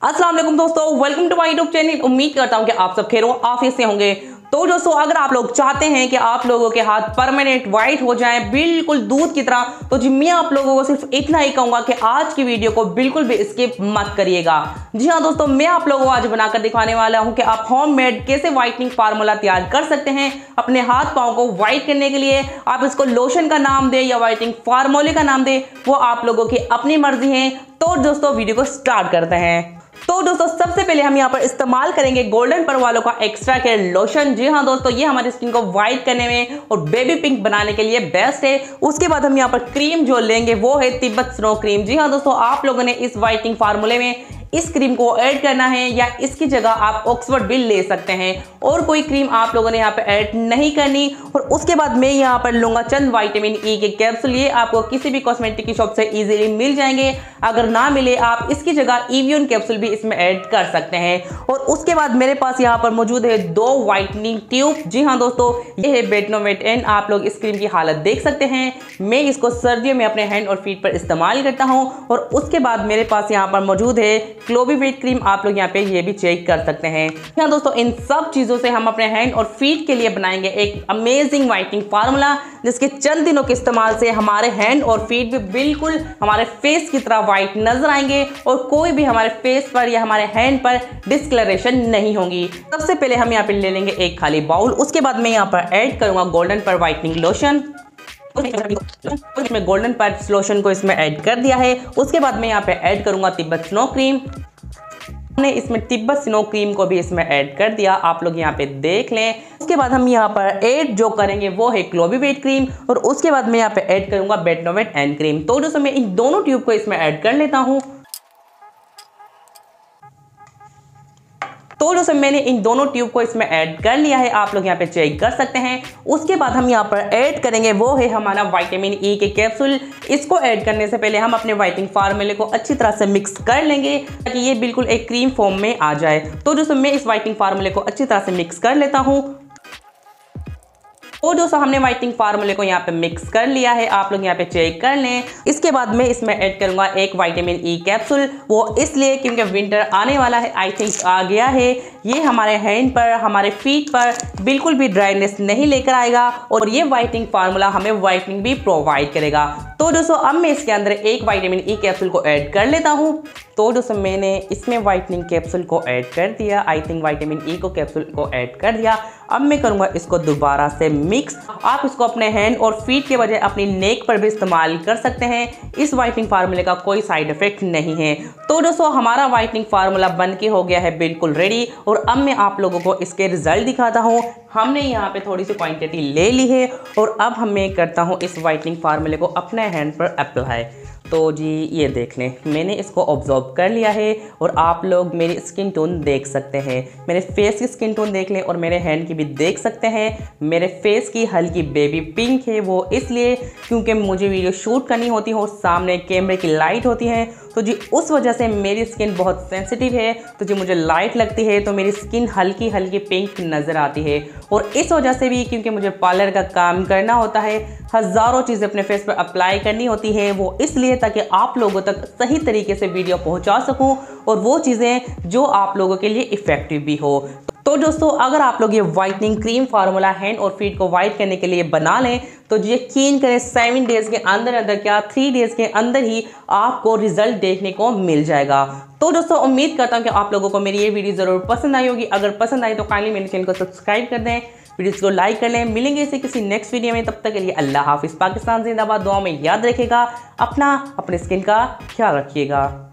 अस्सलाम वालेकुम दोस्तों, welcome to my YouTube channel. उम्मीद करता हूं कि आप सब खैर आफियत से होंगे। तो दोस्तों, अगर आप लोग चाहते हैं कि आप लोगों के हाथ परमानेंट वाइट हो जाएं बिल्कुल दूध की तरह, तो जी मैं आप लोगों को सिर्फ इतना ही कहूंगा कि आज की वीडियो को बिल्कुल भी स्किप मत करिएगा। जी हाँ दोस्तों, मैं आप लोगों को आज बनाकर दिखाने वाला हूं कि आप होममेड कैसे व्हाइटनिंग फार्मूला तैयार कर सकते हैं अपने हाथ पांव को व्हाइट करने के लिए। आप इसको लोशन का नाम दे या व्हाइटनिंग फार्मूले का नाम दे, वो आप लोगों की अपनी मर्जी है। तो दोस्तों, वीडियो को स्टार्ट करते हैं। तो दोस्तों, सबसे पहले हम यहाँ पर इस्तेमाल करेंगे गोल्डन पर वालों का एक्स्ट्रा केयर लोशन। जी हाँ दोस्तों, ये हमारी स्किन को व्हाइट करने में और बेबी पिंक बनाने के लिए बेस्ट है। उसके बाद हम यहाँ पर क्रीम जो लेंगे वो है तिब्बत स्नो क्रीम। जी हाँ दोस्तों, आप लोगों ने इस व्हाइटनिंग फार्मूले में इस क्रीम को ऐड करना है या इसकी जगह आप ऑक्सफोर्ड भी ले सकते हैं, और कोई क्रीम आप लोगों ने यहाँ पे ऐड नहीं करनी। और उसके बाद मैं यहाँ पर लूंगा चंद विटामिन ई के कैप्सूल। ये आपको किसी भी कॉस्मेटिक की शॉप से इजीली मिल जाएंगे। अगर ना मिले आप इसकी जगह इवियन कैप्सूल भी इसमें ऐड कर सकते हैं। और उसके बाद मेरे पास यहाँ पर मौजूद है 2 व्हाइटनिंग ट्यूब। जी हाँ दोस्तों, ये है बेटनोवेट एन। आप लोग इस क्रीम की हालत देख सकते हैं। मैं इसको सर्दियों में अपने हैंड और फीट पर इस्तेमाल करता हूँ। और उसके बाद मेरे पास यहाँ पर मौजूद है क्लोबीवेट क्रीम। आप लोग यहाँ पे ये भी चेक कर सकते हैं। यहाँ दोस्तों, इन सब चीजों से हम अपने हैंड और फीट के लिए बनाएंगे एक अमेजिंग व्हाइटनिंग फार्मूला, जिसके चंद दिनों के इस्तेमाल से हमारे हैंड और फीट भी बिल्कुल हमारे फेस की तरह व्हाइट नजर आएंगे और कोई भी हमारे फेस पर या हमारे हैंड पर डिस्कलरेशन नहीं होगी। सबसे पहले हम यहाँ पे ले लेंगे एक खाली बाउल। उसके बाद मैं यहाँ पर ऐड करूंगा गोल्डन पर व्हाइटनिंग लोशन। मैं गोल्डन पर लोशन को इसमें ऐड कर दिया है। उसके बाद मैं यहाँ पे ऐड करूंगा तिब्बत स्नो क्रीम। हमने इसमें तिब्बत स्नो क्रीम को भी इसमें ऐड कर दिया, आप लोग यहाँ पे देख लें। उसके बाद हम यहाँ पर ऐड जो करेंगे वो है क्लोबीवेट क्रीम, और उसके बाद मैं यहाँ पे ऐड करूंगा बेटनोवेट एन क्रीम। तो दोस्तों, मैं इन दोनों ट्यूब को इसमें ऐड कर लेता हूँ। तो दोस्तों, मैंने इन दोनों ट्यूब को इसमें ऐड कर लिया है, आप लोग यहाँ पे चेक कर सकते हैं। उसके बाद हम यहाँ पर ऐड करेंगे वो है हमारा विटामिन ई के कैप्सूल। इसको ऐड करने से पहले हम अपने व्हाइटनिंग फार्मूले को अच्छी तरह से मिक्स कर लेंगे ताकि ये बिल्कुल एक क्रीम फॉर्म में आ जाए। तो दोस्तों, मैं इस व्हाइटनिंग फार्मूले को अच्छी तरह से मिक्स कर लेता हूँ। और दोस्तों, हमने व्हाइटनिंग फार्मूले को यहाँ पे मिक्स कर लिया है, आप लोग यहाँ पे चेक कर लें। इसके बाद मैं इसमें ऐड करूंगा एक विटामिन ई कैप्सूल। वो इसलिए क्योंकि विंटर आने वाला है, आई थिंक आ गया है। ये हमारे हैंड पर, हमारे फीट पर बिल्कुल भी ड्राइनेस नहीं लेकर आएगा, और ये व्हाइटनिंग फार्मूला हमें व्हाइटनिंग भी प्रोवाइड करेगा। तो दोस्तों, अब मैं इसके अंदर एक विटामिन ई कैप्सूल को ऐड कर लेता हूँ। तो दोस्तों, मैंने इसमें व्हाइटनिंग कैप्सूल को ऐड कर दिया, आई थिंक विटामिन ई को कैप्सूल को ऐड कर दिया। अब मैं करूंगा इसको दोबारा से मिक्स। आप इसको अपने हैंड और फीट के बजाय अपनी नेक पर भी इस्तेमाल कर सकते हैं। इस व्हाइटनिंग फार्मूले का कोई साइड इफेक्ट नहीं है। तो दोस्तों, हमारा व्हाइटनिंग फार्मूला बन के हो गया है बिल्कुल रेडी। और अब मैं आप लोगों को इसके रिजल्ट दिखाता हूँ। हमने यहाँ पे थोड़ी सी क्वांटिटी ले ली है, और अब हम मैं करता हूँ इस व्हाइटनिंग फार्मूले को अपने हैंड पर अप्लाई। तो जी ये देख लें, मैंने इसको ऑब्जर्व कर लिया है, और आप लोग मेरी स्किन टोन देख सकते हैं। मेरे फेस की स्किन टोन देख लें और मेरे हैंड की भी देख सकते हैं। मेरे फेस की हल्की बेबी पिंक है, वो इसलिए क्योंकि मुझे वीडियो शूट करनी होती है और सामने कैमरे की लाइट होती है। तो जी उस वजह से मेरी स्किन बहुत सेंसिटिव है। तो जी मुझे लाइट लगती है तो मेरी स्किन हल्की हल्की पिंक नज़र आती है। और इस वजह से भी क्योंकि मुझे पार्लर का काम करना होता है, हज़ारों चीज़ें अपने फेस पर अप्लाई करनी होती है, वो इसलिए ताकि आप लोगों तक सही तरीके से वीडियो पहुंचा सकूं, और वो चीज़ें जो आप लोगों के लिए इफ़ेक्टिव भी हो। तो दोस्तों, अगर आप लोग ये व्हाइटनिंग क्रीम फार्मूला हैंड और फीट को व्हाइट करने के लिए बना लें, तो यकीन करें 7 डेज़ के अंदर क्या 3 डेज़ के अंदर ही आपको रिजल्ट देखने को मिल जाएगा। तो दोस्तों, उम्मीद करता हूँ कि आप लोगों को मेरी ये वीडियो ज़रूर पसंद आई होगी। अगर पसंद आई तो काइंडली मेरे चैनल को सब्सक्राइब कर दें, वीडियोस को लाइक कर लें। मिलेंगे इसे किसी नेक्स्ट वीडियो में, तब तक के लिए अल्लाह हाफिज़। पाकिस्तान जिंदाबाद। दुआ में याद रखिएगा, अपनी स्किन का ख्याल रखिएगा।